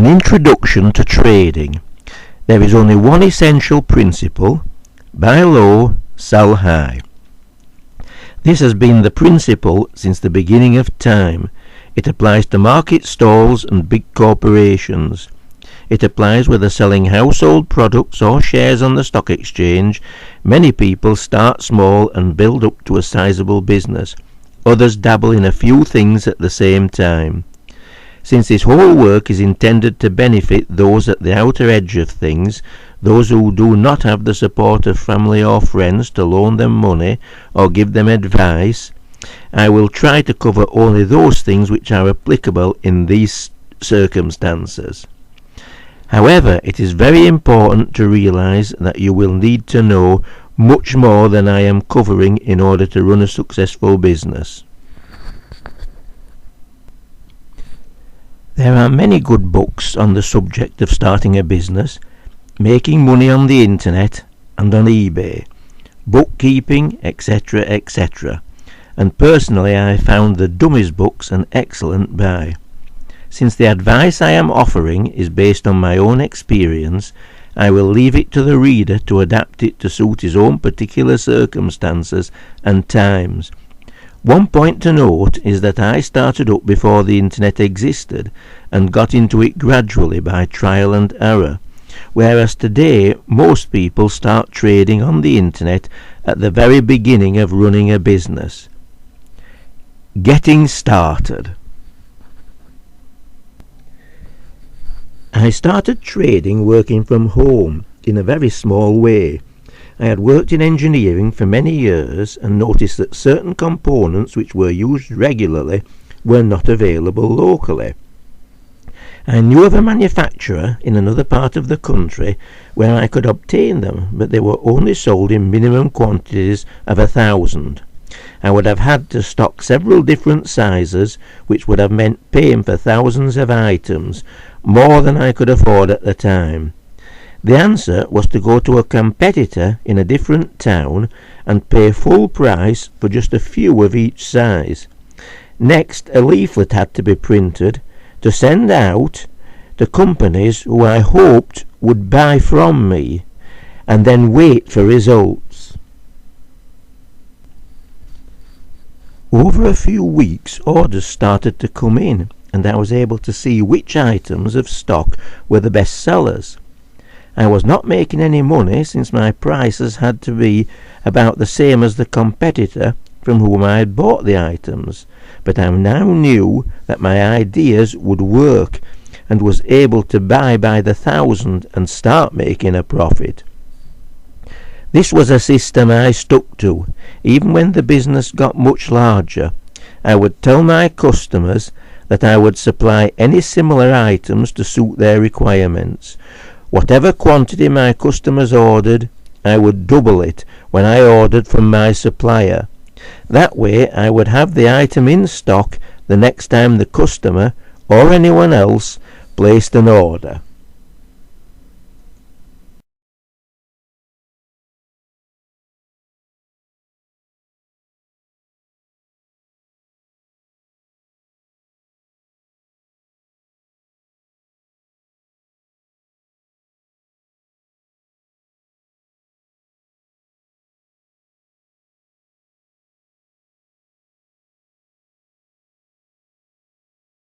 An introduction to trading. There is only one essential principle: buy low, sell high. This has been the principle since the beginning of time. It applies to market stalls and big corporations. It applies whether selling household products or shares on the stock exchange. Many people start small and build up to a sizable business. Others dabble in a few things at the same time. Since this whole work is intended to benefit those at the outer edge of things, those who do not have the support of family or friends to loan them money or give them advice, I will try to cover only those things which are applicable in these circumstances. However, it is very important to realize that you will need to know much more than I am covering in order to run a successful business. There are many good books on the subject of starting a business, making money on the internet and on eBay, bookkeeping, etc., etc. And personally I found the Dummies books an excellent buy. Since the advice I am offering is based on my own experience, I will leave it to the reader to adapt it to suit his own particular circumstances and times. One point to note is that I started up before the internet existed and got into it gradually by trial and error, whereas today most people start trading on the internet at the very beginning of running a business. Getting started. I started trading working from home in a very small way. I had worked in engineering for many years and noticed that certain components which were used regularly were not available locally. I knew of a manufacturer in another part of the country where I could obtain them, but they were only sold in minimum quantities of 1,000. I would have had to stock several different sizes, which would have meant paying for thousands of items, more than I could afford at the time. The answer was to go to a competitor in a different town and pay full price for just a few of each size. Next, a leaflet had to be printed to send out to companies who I hoped would buy from me, and then wait for results. Over a few weeks, orders started to come in, and I was able to see which items of stock were the best sellers. I was not making any money, since my prices had to be about the same as the competitor from whom I had bought the items, but I now knew that my ideas would work and was able to buy by the thousand and start making a profit. This was a system I stuck to. Even when the business got much larger, I would tell my customers that I would supply any similar items to suit their requirements. Whatever quantity my customers ordered, I would double it when I ordered from my supplier. That way I would have the item in stock the next time the customer or anyone else placed an order.